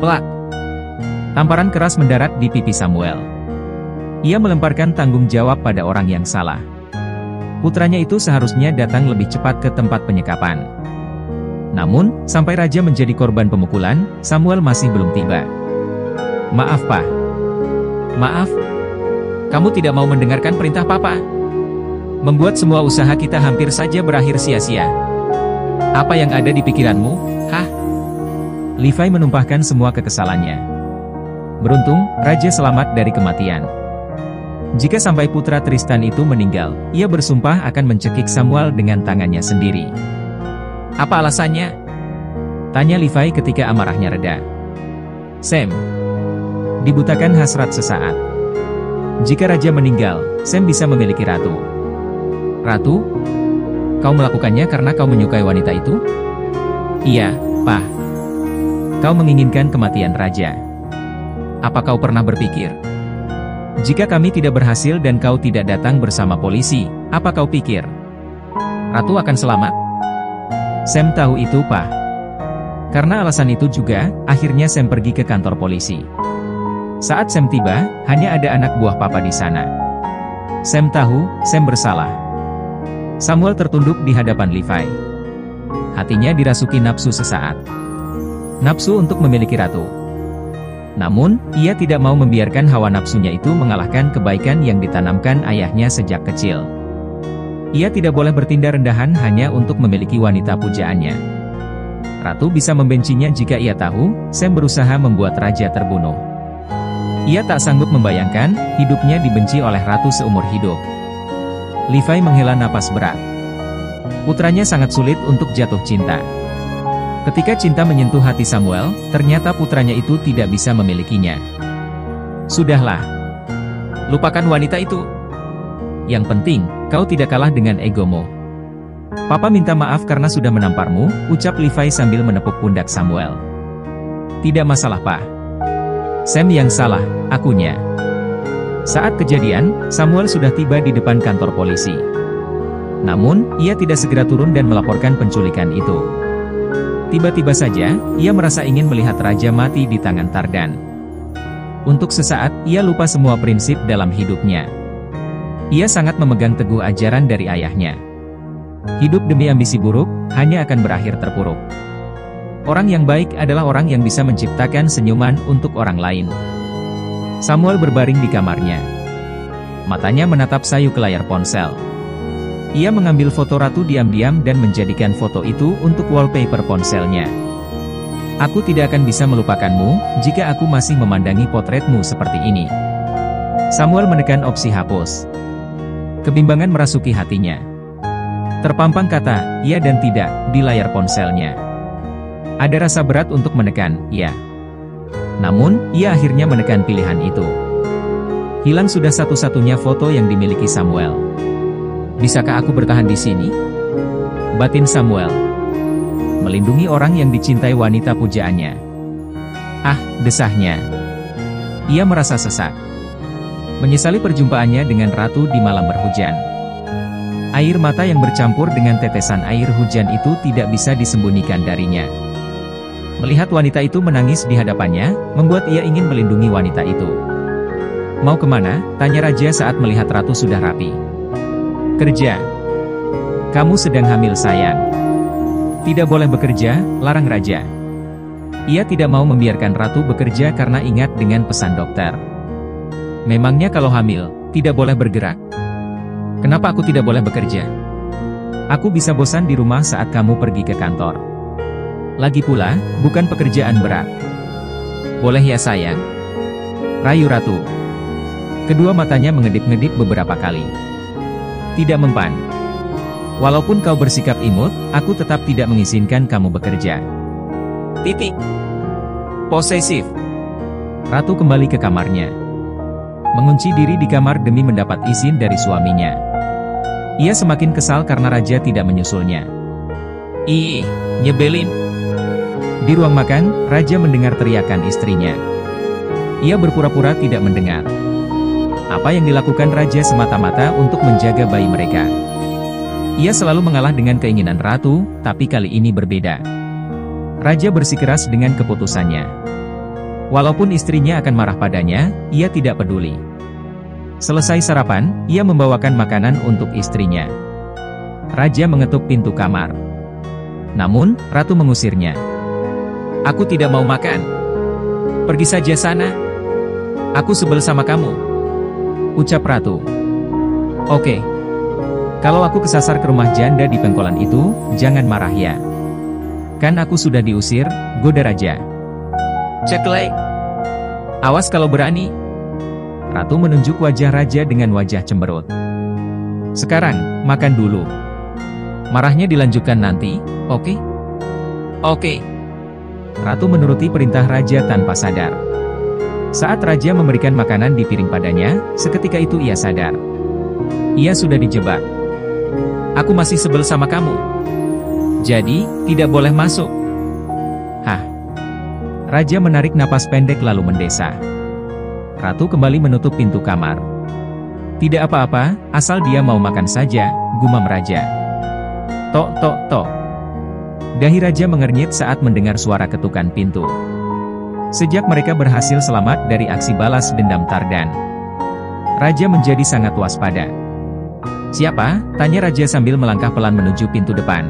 Plak! Tamparan keras mendarat di pipi Samuel. Ia melemparkan tanggung jawab pada orang yang salah. Putranya itu seharusnya datang lebih cepat ke tempat penyekapan. Namun, sampai raja menjadi korban pemukulan, Samuel masih belum tiba. Maaf, Pak. Maaf. Kamu tidak mau mendengarkan perintah Papa. Membuat semua usaha kita hampir saja berakhir sia-sia. Apa yang ada di pikiranmu? Hah? Levi menumpahkan semua kekesalannya. Beruntung, raja selamat dari kematian. Jika sampai putra Tristan itu meninggal, ia bersumpah akan mencekik Samuel dengan tangannya sendiri. Apa alasannya? Tanya Levi ketika amarahnya reda. Sam. Dibutakan hasrat sesaat. Jika raja meninggal, Sam bisa memiliki ratu. Ratu? Kau melakukannya karena kau menyukai wanita itu? Iya, Pak. Kau menginginkan kematian raja. Apa kau pernah berpikir? Jika kami tidak berhasil dan kau tidak datang bersama polisi, apa kau pikir? Ratu akan selamat? Sam tahu itu, Pak. Karena alasan itu juga, akhirnya Sam pergi ke kantor polisi. Saat Sam tiba, hanya ada anak buah Papa di sana. Sam tahu, Sam bersalah. Samuel tertunduk di hadapan Levi. Hatinya dirasuki nafsu sesaat. Nafsu untuk memiliki ratu. Namun, ia tidak mau membiarkan hawa nafsunya itu mengalahkan kebaikan yang ditanamkan ayahnya sejak kecil. Ia tidak boleh bertindak rendahan hanya untuk memiliki wanita pujaannya. Ratu bisa membencinya jika ia tahu, Sam berusaha membuat raja terbunuh. Ia tak sanggup membayangkan, hidupnya dibenci oleh ratu seumur hidup. Levi menghela napas berat. Putranya sangat sulit untuk jatuh cinta. Ketika cinta menyentuh hati Samuel, ternyata putranya itu tidak bisa memilikinya. Sudahlah. Lupakan wanita itu. Yang penting, kau tidak kalah dengan egomu. Papa minta maaf karena sudah menamparmu, ucap Levi sambil menepuk pundak Samuel. Tidak masalah, Pak. Sam yang salah, akunya. Saat kejadian, Samuel sudah tiba di depan kantor polisi. Namun, ia tidak segera turun dan melaporkan penculikan itu. Tiba-tiba saja, ia merasa ingin melihat raja mati di tangan Tardan. Untuk sesaat, ia lupa semua prinsip dalam hidupnya. Ia sangat memegang teguh ajaran dari ayahnya. Hidup demi ambisi buruk, hanya akan berakhir terpuruk. Orang yang baik adalah orang yang bisa menciptakan senyuman untuk orang lain. Samuel berbaring di kamarnya. Matanya menatap sayu ke layar ponsel. Ia mengambil foto ratu diam-diam dan menjadikan foto itu untuk wallpaper ponselnya. Aku tidak akan bisa melupakanmu, jika aku masih memandangi potretmu seperti ini. Samuel menekan opsi hapus. Kebimbangan merasuki hatinya. Terpampang kata, ya dan tidak, di layar ponselnya. Ada rasa berat untuk menekan, ya. Namun, ia akhirnya menekan pilihan itu. Hilang sudah satu-satunya foto yang dimiliki Samuel. Bisakah aku bertahan di sini? Batin Samuel. Melindungi orang yang dicintai wanita pujaannya. Ah, desahnya. Ia merasa sesak. Menyesali perjumpaannya dengan ratu di malam berhujan. Air mata yang bercampur dengan tetesan air hujan itu tidak bisa disembunyikan darinya. Melihat wanita itu menangis di hadapannya, membuat ia ingin melindungi wanita itu. Mau kemana? Tanya raja saat melihat ratu sudah rapi. Kerja. Kamu sedang hamil, sayang. Tidak boleh bekerja, larang raja. Ia tidak mau membiarkan ratu bekerja karena ingat dengan pesan dokter. Memangnya kalau hamil, tidak boleh bergerak? Kenapa aku tidak boleh bekerja? Aku bisa bosan di rumah saat kamu pergi ke kantor. Lagi pula, bukan pekerjaan berat. Boleh ya sayang? Rayu ratu. Kedua matanya mengedip-ngedip beberapa kali. Tidak mempan. Walaupun kau bersikap imut, aku tetap tidak mengizinkan kamu bekerja. Titik. Posesif. Ratu kembali ke kamarnya. Mengunci diri di kamar demi mendapat izin dari suaminya. Ia semakin kesal karena raja tidak menyusulnya. Ih, nyebelin. Di ruang makan, raja mendengar teriakan istrinya. Ia berpura-pura tidak mendengar. Apa yang dilakukan raja semata-mata untuk menjaga bayi mereka. Ia selalu mengalah dengan keinginan ratu, tapi kali ini berbeda. Raja bersikeras dengan keputusannya. Walaupun istrinya akan marah padanya, ia tidak peduli. Selesai sarapan, ia membawakan makanan untuk istrinya. Raja mengetuk pintu kamar. Namun, ratu mengusirnya. "Aku tidak mau makan. Pergi saja sana. Aku sebel sama kamu," ucap ratu. "Oke. Kalau aku kesasar ke rumah janda di pengkolan itu, jangan marah ya. Kan aku sudah diusir," goda raja. "Ceklek. Awas kalau berani." Ratu menunjuk wajah raja dengan wajah cemberut. "Sekarang, makan dulu. Marahnya dilanjutkan nanti, oke?" "Oke." Ratu menuruti perintah raja tanpa sadar. Saat raja memberikan makanan di piring padanya, seketika itu ia sadar. Ia sudah dijebak. "Aku masih sebel sama kamu. Jadi, tidak boleh masuk." "Hah?" Raja menarik napas pendek lalu mendesah. Ratu kembali menutup pintu kamar. "Tidak apa-apa, asal dia mau makan saja," gumam raja. Tok tok tok. Dahi raja mengernyit saat mendengar suara ketukan pintu. Sejak mereka berhasil selamat dari aksi balas dendam Tardan, raja menjadi sangat waspada. "Siapa?" tanya raja sambil melangkah pelan menuju pintu depan.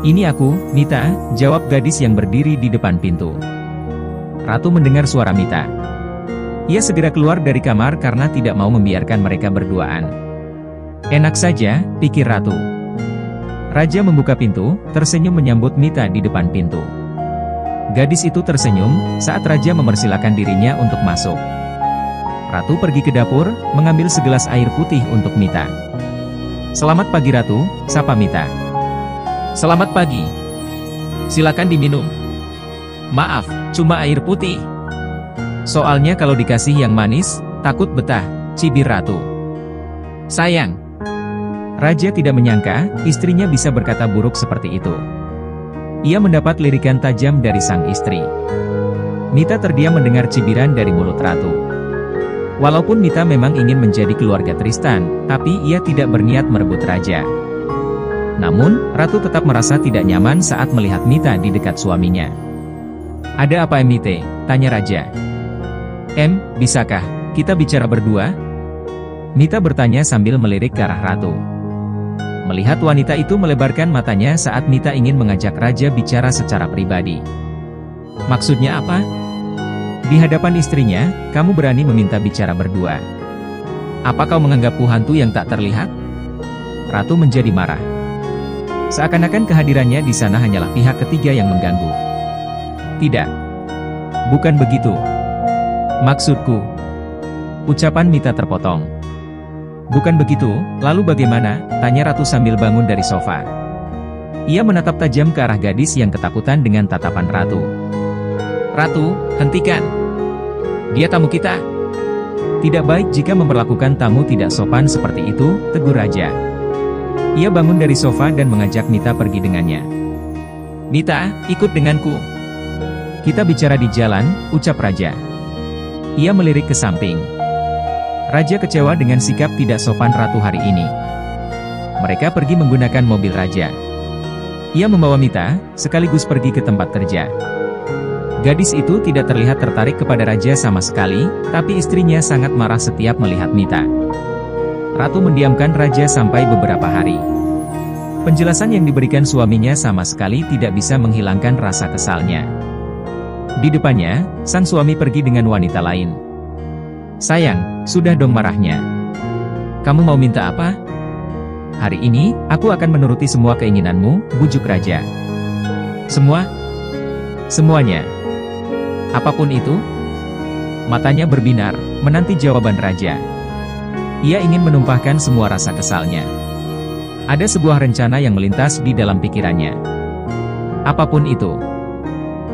"Ini aku, Mita," jawab gadis yang berdiri di depan pintu. Ratu mendengar suara Mita. Ia segera keluar dari kamar karena tidak mau membiarkan mereka berduaan. Enak saja, pikir Ratu. Raja membuka pintu, tersenyum menyambut Mita di depan pintu. Gadis itu tersenyum saat raja mempersilakan dirinya untuk masuk. Ratu pergi ke dapur, mengambil segelas air putih untuk Mita. "Selamat pagi Ratu," sapa Mita. "Selamat pagi. Silakan diminum." "Maaf, cuma air putih. Soalnya kalau dikasih yang manis, takut betah," cibir Ratu. "Sayang." Raja tidak menyangka, istrinya bisa berkata buruk seperti itu. Ia mendapat lirikan tajam dari sang istri. Mita terdiam mendengar cibiran dari mulut Ratu. Walaupun Mita memang ingin menjadi keluarga Tristan, tapi ia tidak berniat merebut raja. Namun, Ratu tetap merasa tidak nyaman saat melihat Mita di dekat suaminya. "Ada apa Mite?" tanya raja. Bisakah kita bicara berdua?" Mita bertanya sambil melirik ke arah Ratu. Melihat wanita itu melebarkan matanya saat Mita ingin mengajak raja bicara secara pribadi. "Maksudnya apa?" "Di hadapan istrinya, kamu berani meminta bicara berdua. Apa kau menganggapku hantu yang tak terlihat?" Ratu menjadi marah. Seakan-akan kehadirannya di sana hanyalah pihak ketiga yang mengganggu. "Tidak. Bukan begitu. Maksudku." Ucapan Mita terpotong. "Bukan begitu, lalu bagaimana?" tanya Ratu sambil bangun dari sofa. Ia menatap tajam ke arah gadis yang ketakutan dengan tatapan Ratu. "Ratu, hentikan. Dia tamu kita. Tidak baik jika memperlakukan tamu tidak sopan seperti itu," tegur raja. Ia bangun dari sofa dan mengajak Mita pergi dengannya. "Mita, ikut denganku. Kita bicara di jalan," ucap raja. Ia melirik ke samping. Raja kecewa dengan sikap tidak sopan Ratu hari ini. Mereka pergi menggunakan mobil raja. Ia membawa Mita, sekaligus pergi ke tempat kerja. Gadis itu tidak terlihat tertarik kepada raja sama sekali, tapi istrinya sangat marah setiap melihat Mita. Ratu mendiamkan raja sampai beberapa hari. Penjelasan yang diberikan suaminya sama sekali tidak bisa menghilangkan rasa kesalnya. Di depannya, sang suami pergi dengan wanita lain. "Sayang, sudah dong marahnya. Kamu mau minta apa?" "Hari ini, aku akan menuruti semua keinginanmu," bujuk raja. "Semua?" "Semuanya. Apapun itu?" Matanya berbinar, menanti jawaban raja. Ia ingin menumpahkan semua rasa kesalnya. Ada sebuah rencana yang melintas di dalam pikirannya. "Apapun itu.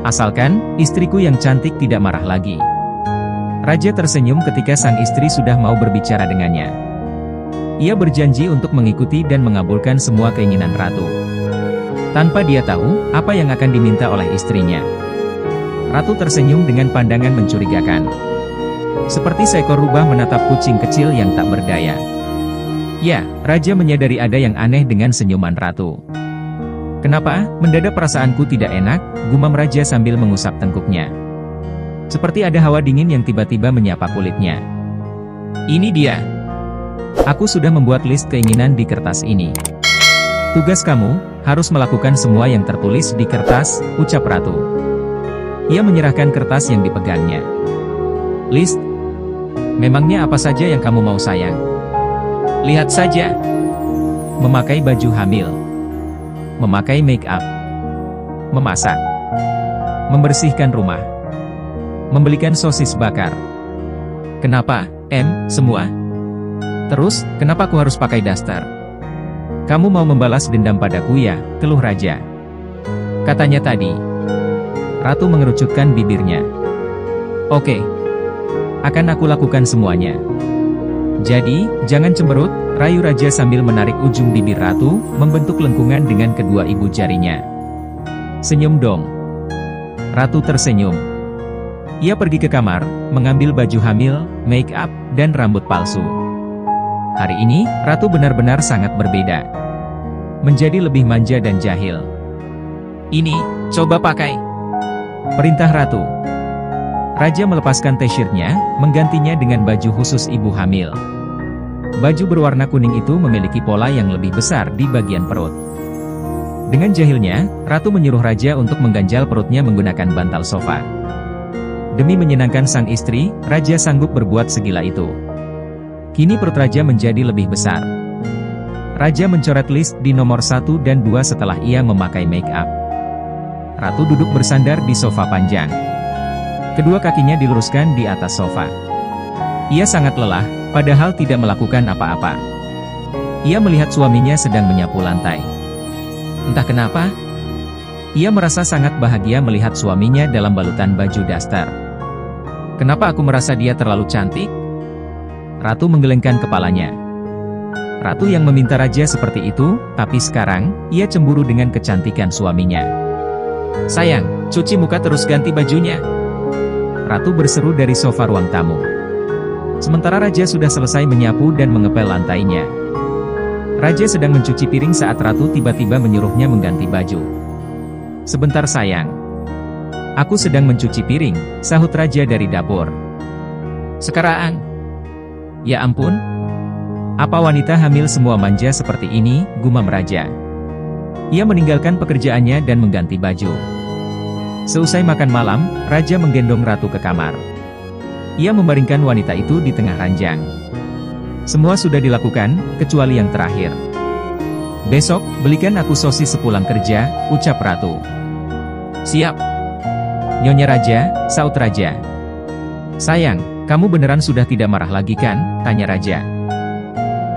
Asalkan, istriku yang cantik tidak marah lagi." Raja tersenyum ketika sang istri sudah mau berbicara dengannya. Ia berjanji untuk mengikuti dan mengabulkan semua keinginan Ratu. Tanpa dia tahu, apa yang akan diminta oleh istrinya. Ratu tersenyum dengan pandangan mencurigakan. Seperti seekor rubah menatap kucing kecil yang tak berdaya. Ya, Raja menyadari ada yang aneh dengan senyuman Ratu. "Kenapa, mendadak perasaanku tidak enak?" gumam Raja sambil mengusap tengkuknya. Seperti ada hawa dingin yang tiba-tiba menyapa kulitnya. Ini dia. Aku sudah membuat list keinginan di kertas ini. Tugas kamu, harus melakukan semua yang tertulis di kertas, ucap Ratu. Ia menyerahkan kertas yang dipegangnya. List? Memangnya apa saja yang kamu mau sayang? Lihat saja. Memakai baju hamil. Memakai make up. Memasak. Membersihkan rumah. Membelikan sosis bakar. Kenapa, semua? Terus, kenapa aku harus pakai daster? Kamu mau membalas dendam padaku ya, keluh raja. Katanya tadi. Ratu mengerucutkan bibirnya. Oke. Akan aku lakukan semuanya. Jadi, jangan cemberut, rayu raja sambil menarik ujung bibir Ratu, membentuk lengkungan dengan kedua ibu jarinya. Senyum dong. Ratu tersenyum. Ia pergi ke kamar, mengambil baju hamil, make up, dan rambut palsu. Hari ini, Ratu benar-benar sangat berbeda. Menjadi lebih manja dan jahil. Ini, coba pakai. Perintah Ratu. Raja melepaskan t-shirtnya, menggantinya dengan baju khusus ibu hamil. Baju berwarna kuning itu memiliki pola yang lebih besar di bagian perut. Dengan jahilnya, Ratu menyuruh Raja untuk mengganjal perutnya menggunakan bantal sofa. Demi menyenangkan sang istri, Raja sanggup berbuat segila itu. Kini perut Raja menjadi lebih besar. Raja mencoret list di nomor 1 dan 2 setelah ia memakai make up. Ratu duduk bersandar di sofa panjang. Kedua kakinya diluruskan di atas sofa. Ia sangat lelah, padahal tidak melakukan apa-apa. Ia melihat suaminya sedang menyapu lantai. Entah kenapa, ia merasa sangat bahagia melihat suaminya dalam balutan baju daster. Kenapa aku merasa dia terlalu cantik? Ratu menggelengkan kepalanya. Ratu yang meminta Raja seperti itu, tapi sekarang, ia cemburu dengan kecantikan suaminya. Sayang, cuci muka terus ganti bajunya. Ratu berseru dari sofa ruang tamu. Sementara Raja sudah selesai menyapu dan mengepel lantainya. Raja sedang mencuci piring saat Ratu tiba-tiba menyuruhnya mengganti baju. Sebentar sayang. Aku sedang mencuci piring, sahut Raja dari dapur. Sekarang. Ya ampun. Apa wanita hamil semua manja seperti ini, gumam Raja. Ia meninggalkan pekerjaannya dan mengganti baju. Seusai makan malam, Raja menggendong Ratu ke kamar. Ia membaringkan wanita itu di tengah ranjang. Semua sudah dilakukan, kecuali yang terakhir. Besok, belikan aku sosis sepulang kerja, ucap Ratu. Siap. Nyonya Raja, saut Raja. Sayang, kamu beneran sudah tidak marah lagi kan? Tanya Raja.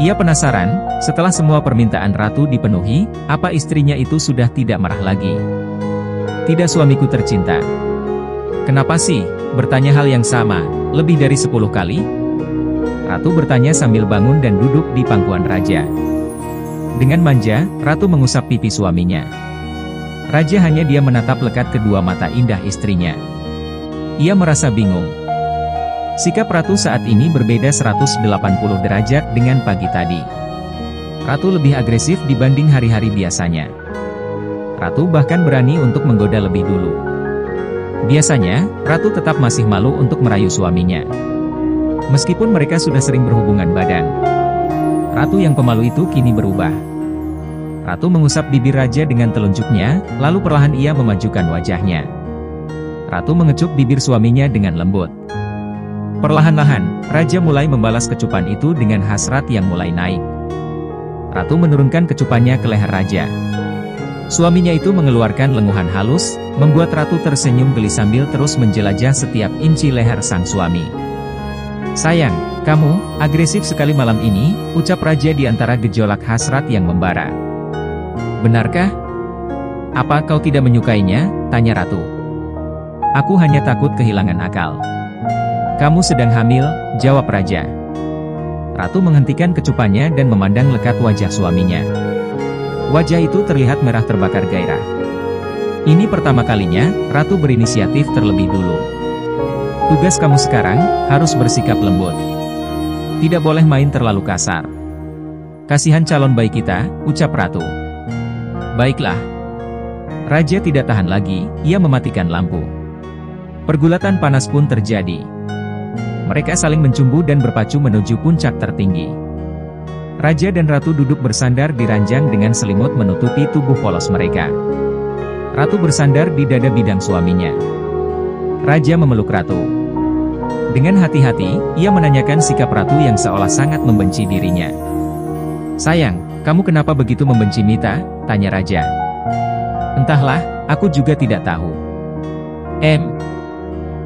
Ia penasaran, setelah semua permintaan Ratu dipenuhi, apa istrinya itu sudah tidak marah lagi? Tidak suamiku tercinta. Kenapa sih? Bertanya hal yang sama, lebih dari 10 kali? Ratu bertanya sambil bangun dan duduk di pangkuan Raja. Dengan manja, Ratu mengusap pipi suaminya. Raja hanya diam menatap lekat kedua mata indah istrinya. Ia merasa bingung. Sikap Ratu saat ini berbeda 180 derajat dengan pagi tadi. Ratu lebih agresif dibanding hari-hari biasanya. Ratu bahkan berani untuk menggoda lebih dulu. Biasanya, Ratu tetap masih malu untuk merayu suaminya. Meskipun mereka sudah sering berhubungan badan. Ratu yang pemalu itu kini berubah. Ratu mengusap bibir Raja dengan telunjuknya, lalu perlahan ia memajukan wajahnya. Ratu mengecup bibir suaminya dengan lembut. Perlahan-lahan, Raja mulai membalas kecupan itu dengan hasrat yang mulai naik. Ratu menurunkan kecupannya ke leher Raja. Suaminya itu mengeluarkan lenguhan halus, membuat Ratu tersenyum geli sambil terus menjelajah setiap inci leher sang suami. Sayang, kamu, agresif sekali malam ini, ucap Raja di antara gejolak hasrat yang membara. Benarkah? Apa kau tidak menyukainya? Tanya Ratu. Aku hanya takut kehilangan akal. Kamu sedang hamil, jawab Raja. Ratu menghentikan kecupannya dan memandang lekat wajah suaminya. Wajah itu terlihat merah terbakar gairah. Ini pertama kalinya, Ratu berinisiatif terlebih dulu. Tugas kamu sekarang, harus bersikap lembut. Tidak boleh main terlalu kasar. Kasihan calon bayi kita, ucap Ratu. Baiklah. Raja tidak tahan lagi, ia mematikan lampu. Pergulatan panas pun terjadi. Mereka saling mencumbu dan berpacu menuju puncak tertinggi. Raja dan Ratu duduk bersandar di ranjang dengan selimut menutupi tubuh polos mereka. Ratu bersandar di dada bidang suaminya. Raja memeluk Ratu. Dengan hati-hati, ia menanyakan sikap Ratu yang seolah sangat membenci dirinya. "Sayang, kamu kenapa begitu membenci Mita?" tanya Raja. "Entahlah, aku juga tidak tahu.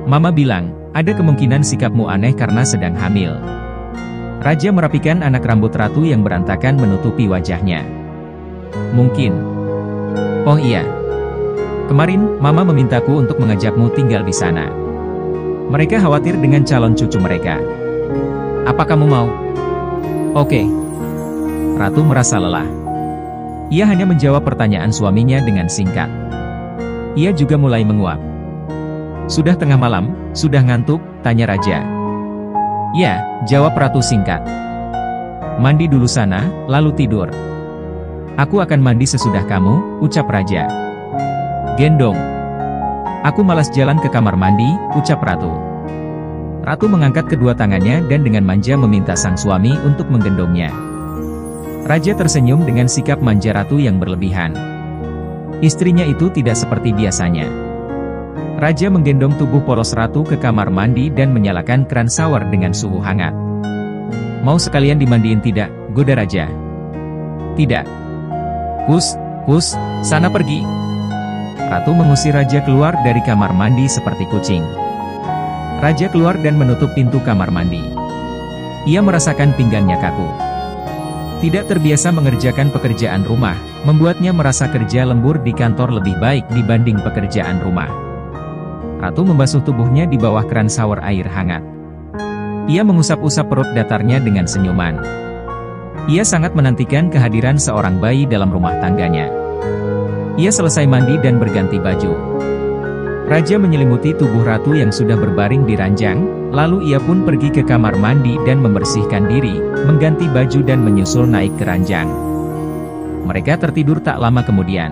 Mama bilang, ada kemungkinan sikapmu aneh karena sedang hamil." Raja merapikan anak rambut Ratu yang berantakan menutupi wajahnya. "Mungkin. Oh iya. Kemarin, Mama memintaku untuk mengajakmu tinggal di sana. Mereka khawatir dengan calon cucu mereka. Apa kamu mau?" "Oke." Ratu merasa lelah. Ia hanya menjawab pertanyaan suaminya dengan singkat. Ia juga mulai menguap. "Sudah tengah malam, sudah ngantuk?" tanya Raja. "Ya," jawab Ratu singkat. "Mandi dulu sana, lalu tidur." "Aku akan mandi sesudah kamu," ucap Raja. "Gendong." "Aku malas jalan ke kamar mandi," ucap Ratu. Ratu mengangkat kedua tangannya dan dengan manja meminta sang suami untuk menggendongnya. Raja tersenyum dengan sikap manja Ratu yang berlebihan. Istrinya itu tidak seperti biasanya. Raja menggendong tubuh polos Ratu ke kamar mandi dan menyalakan keran shower dengan suhu hangat. "Mau sekalian dimandiin tidak?" goda Raja. "Tidak." Hus, sana pergi." Ratu mengusir Raja keluar dari kamar mandi seperti kucing. Raja keluar dan menutup pintu kamar mandi. Ia merasakan pinggangnya kaku. Tidak terbiasa mengerjakan pekerjaan rumah, membuatnya merasa kerja lembur di kantor lebih baik dibanding pekerjaan rumah. Ratu membasuh tubuhnya di bawah keran shower air hangat. Ia mengusap-usap perut datarnya dengan senyuman. Ia sangat menantikan kehadiran seorang bayi dalam rumah tangganya. Ia selesai mandi dan berganti baju. Raja menyelimuti tubuh Ratu yang sudah berbaring di ranjang, lalu ia pun pergi ke kamar mandi dan membersihkan diri, mengganti baju dan menyusul naik ke ranjang. Mereka tertidur tak lama kemudian.